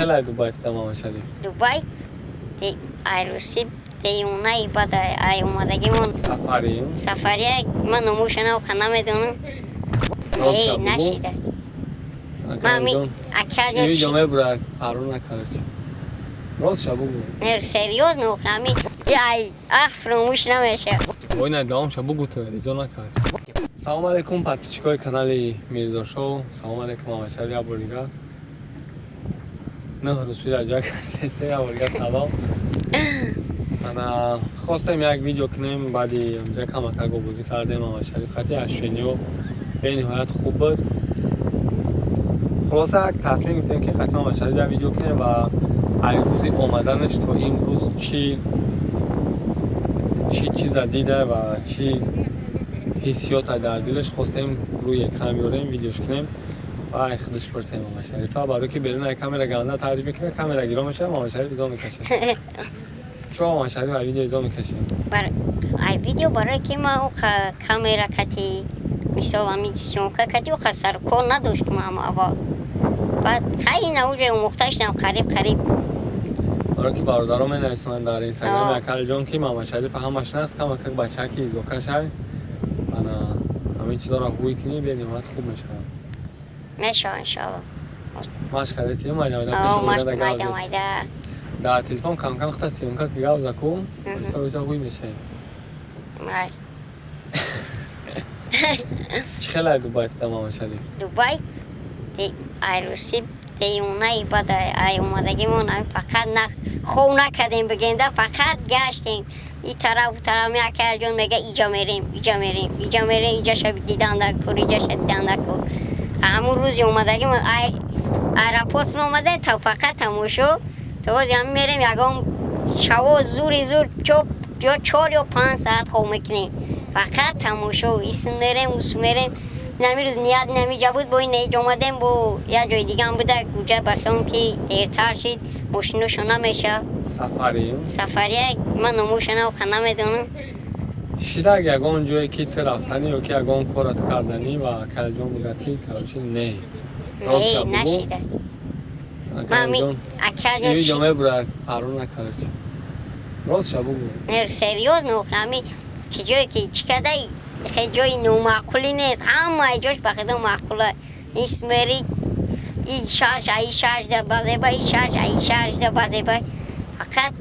خیلی دوبای دیدم مامان شریف. دوبای دی عروسی دی اونایی بعد ای اومدگیمون سفری من نموشنه و خنده میدونم نه نشیده مامی اکل یه جامعه برای پرون نکرد راست شبو بود نه سریوز نو خمی ای فراموش نمیشه وای نه دام شبو گوته ایزو نکرد. سلام علیکم подписчикای کانال میرزا شو. سلام علیکم مامان شریف ابولیگا نه روزی راجع سه ابولیگا سلام. من خواستم یک ویدیو کنیم بعدی اونجا کمک بازی کردیم مامان شریف خطی اشینیو به نهایت خوب بود. خلاصه یک تصمیم گرفتیم که خطی مامان شریف ویدیو کنیم و ای روزی اومدنش تا این روز چی چیز دیده و چی حسیات در دلش خواستیم روی اکران بیاریم ویدیوش کنیم و خودش پرسیم مامان شریفه برای که برای کامera گنده تعریف میکنه کامera گیرا میشه مامان شریف ایزا میکشه. چرا مامان شریف ویدیو ایزا میکشیم؟ ای ویدیو برای که ما کامera کتی مثلا میسیون که کتی و خسر کار نداشتم اما بعد خیلی نوجه و مختشتم قریب برای که برادرام نویسند در اینستاگرام اکل جان که مامان شریف همش نست کم که بچه که ایزا کشه من همین چیزا را هوی کنی به نهایت خوب میشه انشالله ماش کردی مایده در تلفن کم خطا سیون که گاو زکو ایسا هوی میشه چه خیلی دوبای دیدم مامان شریف؟ دوبای دی عروسی دی اونایی بعد ای اومدگیمون فقط خو نکردیم بگنده فقط گشتیم این طرف می اکل جون میگه اینجا میریم اینجا شب دیدن نکن اینجا شب دیدن نکن. همون روزی اومدگیمون ایرپورت اومده تا فقط تموشو تو بازی هم میریم یکم شوا زور چوب یا 4 یا 5 ساعت خو میکنیم فقط تموشو ایسن میریم نمی روز نیاد نمیجا بود با این نیجا اومدیم با یا جای دیگه هم بوده کجا بخیم که دیرتر شید ماشینوشو نمیشه سفری من نموشنه و خنده میدونم شده اگه اگه جایی که تو رفتنی یا که اگه کارت کردنی و کلجان بودد که کلچی نه نشیده مامی اکل یه جامعه برای پرون نکرد راست شبو بود نه سریوز نو خمی که جایی که چی کده خیلی جای نومعقولی نیست همه جاش بخیده معقوله اسمری این شارژ ده بازه بای فقط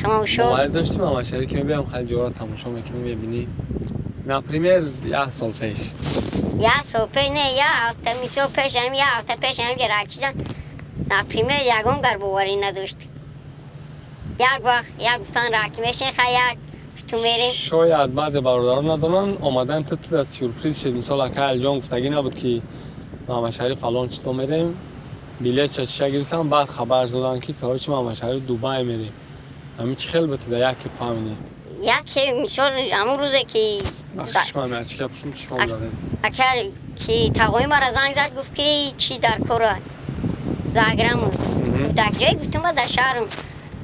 تماشا موبایل داشتیم مامان شریف که میبیم خیلی جورا تماشا میکنیم میبینی نپریمیر یه سال پیش نه یه هفته میسو پیش هم یه هفته پیش هم که رکشیدن نپریمیر یکم گربواری نداشت یک وقت یک گفتن رکیمشن خیلی تو میریم شاید بعضی برادران ندارن اومدن تطل از سورپریز شد مثال اکل جان گفتگی نبود که مامان شریف الان چطور میریم بیلیت چه گرفتم بعد خبر زدن که کارچ مامان شریف دوبای میریم همین چه خیلی بده یکی فهمیدی یکی مثال همون روزه که چشمم چشمم داره اکل که تقوی مرا زنگ زد گفت که چی در کره زاگرم در جای گفتم در شهرم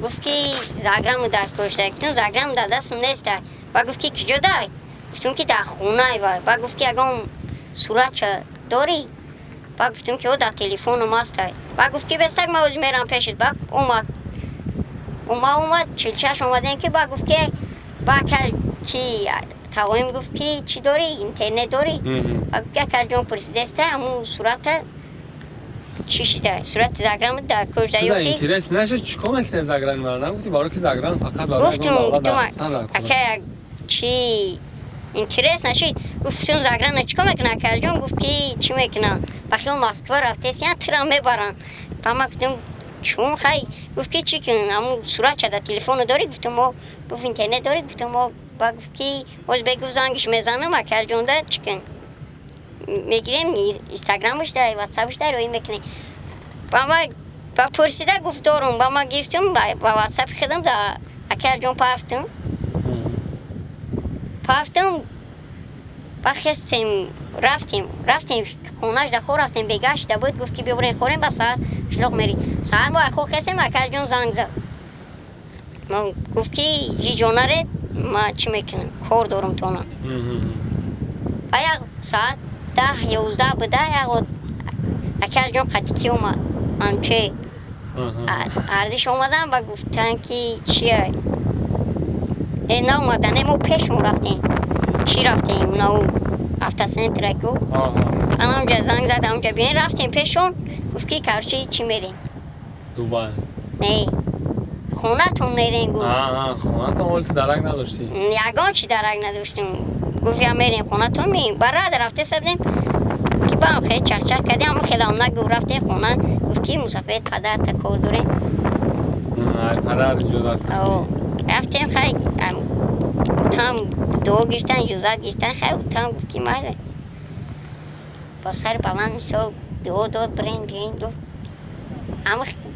گفت که زاگرم در کشته گفتم زاگرم در دستم نیست و گفت که کجا دای گفتم که در خونه و گفت که اگه صورت چه داری و گفتم که او در تلفن ماست و گفت که بستک ما میرم پیشت با اومد چلچش اومدن که با گفت که با کل کی تقویم گفت که چی داری اینترنت داری و گفت که کل جون پرسیدسته همون صورت چی شده صورت زاگرم در کجا یا که اینترنت نشه چیکار میکنه زاگرم مرا نگفتی برای که زاگرم فقط برای گفتم اگه چی اینترنت نشید گفتم زاگرم چیکار میکنه کل جون گفت که چی میکنه بخیل مسکو رفته سیان ترام میبرن پاما گفتم چون خیلی گفت که چی کنم همون صورت چه در تلفن داری گفتم ما گفت اینترنت داری گفتم ما با گفت که باز بگو زنگش میزنم اکل جون ده چی کنم میگیریم اینستاگرامش داری واتساپش داری و این میکنی با پرسیده گفت دارم با ما گرفتم با واتساپ خودم در اکل جون پافتم با خستیم رفتیم خونهش در خور رفتیم بگشت بود گفت که ببرین خوریم با سر شلوغ میری سر با خور خستیم اکل جون زنگ زد من گفت که جی جونره ما چی میکنم کار دارم تونم و یک ساعت 10-11 بوده اکل جون قطیکی اومد من چه ارزش اومدن و گفتن که چیه نه اومدن ما پیشون رفتیم چی رفتیم اونا افتا سنترکو انا اونجا زنگ زدم اونجا بیاین رفتیم پیشون گفت که کارچی چی میریم دوبای نه خونه تون میریم گفت خونه تون ولی تو درک نداشتی یگان چی درک نداشتیم گفت یا میریم خونه تون میریم برای رفته سبدیم که با هم خیلی چک چک کردیم اما خیلی هم نگو رفتیم خونه گفت که مسافت پدر تا کار داریم پدر جدا کسی رفتیم خیلی اوتام دو گرفتن جزاد گرفتن خیلی اوتام گفت که ماله با سر بلند سو دو برین بیاین گفت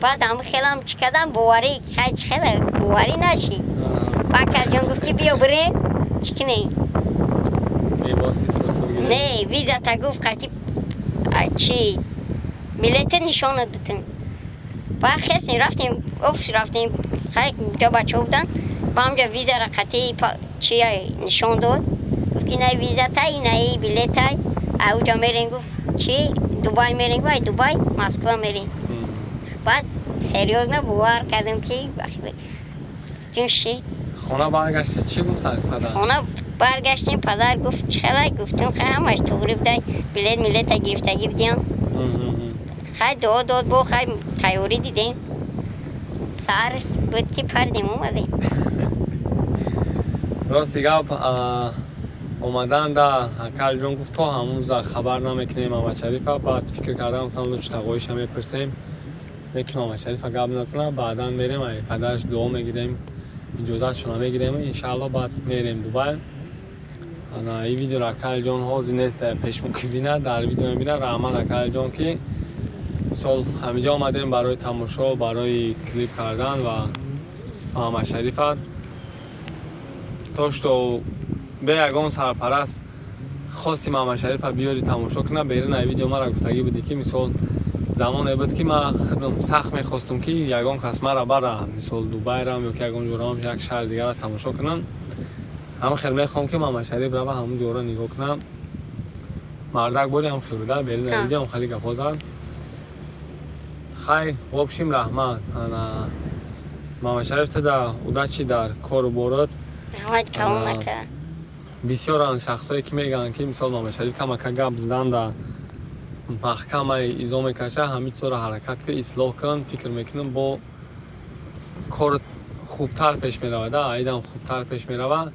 بعد هم خیلی هم چی کردم بواری خیلی بواری نشی بکر جان گفت که بیا برین چی کنی نه ویزا تا گفت خطی چی بلیت نشان دادن با خیلی رفتیم افس رفتیم خیلی جا بچه بودن با همجا ویزا را خطی چی نشان داد گفت که نه ویزا تایی نه بلیت تایی اوجا میرین گفت چی دوبای میرین گفت دوبای مسکو میرین بعد سریوز نه بوار کردم که گفتیم چی خونه برگشتی چی گفتن پدر؟ خونه برگشتیم پدر گفت چخلای گفتم خیلی همش تو غریب دای بلیت ملیت گرفتگی بدیم خیلی داد با خیلی تیاری دیدیم سر بود که پردیم اومدیم راست دیگه اومدن دا اکل جون گفت تو همون خبر نمیکنیم محمد شریفه بعد فکر کردم گفتم لو چتاقویش هم میپرسیم میکنم محمد شریفه قبل نزنه بعدا میریم ای پدرش دعا میگیریم اجازت شما میگیریم انشالله بعد میریم دوبای انا این ویدیو را اکل جون حاضر نیست پیش ممکن بینه در ویدیو میبینه رحمت اکل جون که سال همینجا آمدیم برای تماشا برای کلیپ کردن و محمد شریفه توش تو به یگان سرپرست خواستی محمد شریف بیاری تماشا کنه بیرون ای ویدیو مرا گفتگی بودی که مثال زمان بود که من خودم سخت میخواستم که یگان کس مرا برا مثال دوبای رم یا که یگان جورام یک شهر دیگر را تماشا کنم همه خیلی میخوام که محمد شریف رو همون جورا نگاه کنم مردک بودی هم خیلی بوده بیرون ای ویدیو هم خیلی گپا زد خیلی وابشیم رحمت محمد شریف تا اودا چی در کار و بورد رحمت کون نکرد بسیار شخصایی که میگن که مثال محمد شریف کم گپ زدن در محکمه ایزا میکشه همین طور حرکت که اصلاح کن فکر میکنم با کار خوبتر پیش میرود ایدم خوبتر پیش میرود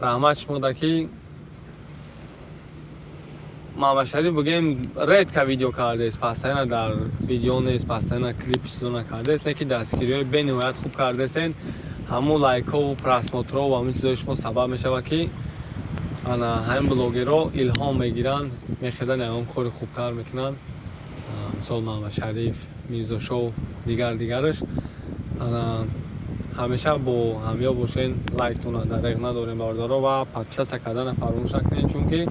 رحمت شما که محمد شریف بگیم رید که ویدیو کرده است پس در ویدیو نیست پس کلیپ چیزو نکرده است نه که دستگیری های به نهایت خوب کرده است همون لایک ها و پرسموترا و همین چیزای شما سبب میشه که هم بلوگرها الهام میگیرن میخیزن هم کار خوبتر میکنن مثال محمد شریف میرزا شو دیگرش همیشه با همیا باشین لایک تون دریغ نداریم باردارا و پادپیسه کردن فراموش نکنین چون که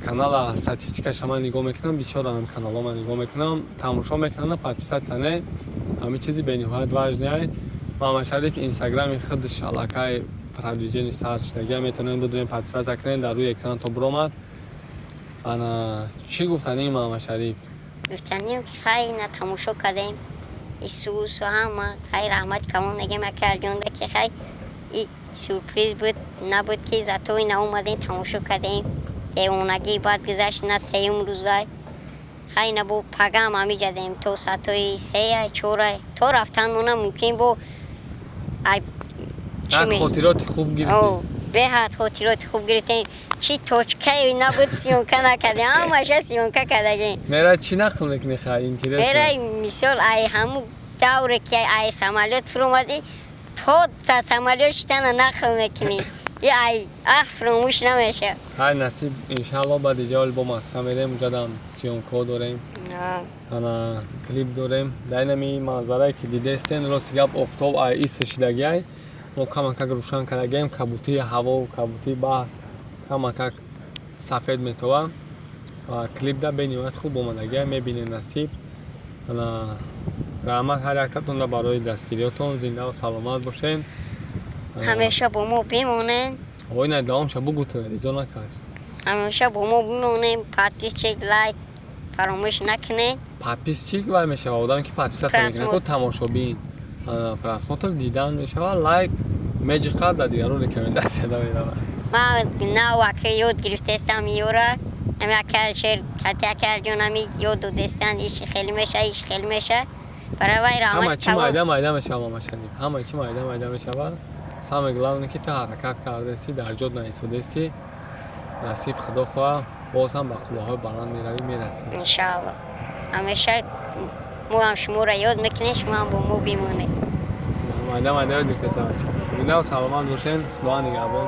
کانال استاتستیکش من نگاه میکنم بسیار هم کانال ها من نگاه میکنم تماشا میکنم پادپیسه چنه همین چیزی به نهایت واجبه محمد شریف اینستاگرام خودش علاقه پرودویژن سرچ میتونین بدونین پادپیسه کنین در روی اکران تو برآمد انا چی گفتن این محمد شریف گفتنیم که خیلی تماشا کردیم ایسوس و همه خیلی رحمت کمون نگه مکر جونده که خیلی این سورپریز بود نبود که زتوی ناومدین تماشا کردیم دیونگی بعد گذشت نه سیم روزای خیلی نبود پگم همی جدیم تو ساتوی سه چوره تو رفتن مونه ممکن بود خاطرات خوب گرفتیم به حد خاطرات خوب گرفتیم چی توچکه نبود سیونکه نکردیم همشه سیونکه کردیم میره چی نقل میکنی خیلی اینترس میره مثال ای همون دوره که ای سمالیات فرامدی تو تا سمالیات شتن نقل میکنی یا ای فراموش نمیشه های نصیب انشالله بعد اینجا البوم از میریم اونجا هم سیونکو داریم انا کلیپ داریم دینمی منظره که دیده استین راستی گپ افتاب ای ایستش دگی ما کم روشن کردیم کبوتی هوا و کبوتی بحر کم سفید میتوه و کلیپ ده به نهایت خوب اومدگی میبینید نصیب رحمت هر حرکتتون برای دستگیریاتون زنده و سلامت باشین همیشه با ما بمونین وای نه دام شب بگو تو ایزا نکرد همیشه با ما بمونین پاتیس چک لایک فراموش نکنین. подпис چی که میشه آدمی که подпис میکنه که تماشابین پراسموتر دیدن میشه لایک میج قبل دیگران ریکامنداسیون میدم. من نه واقعا یاد گرفتم یورا اما کلچر کاتیا جونمی یاد دستن ایش خیلی میشه برای وای رحمت همه چی مایده میشه ماشین همه چی مایده میشه سام گلاونی که تا حرکت کردستی در جد نایستادستی نصیب خدا خواه باز هم به قله‌های بلند میرسی ان شاء الله. همیشه مو هم شما را یاد میکنین شما هم با مو بیمونید. مایده درست است. زنده و سلامت باشین. خدا نگهبان.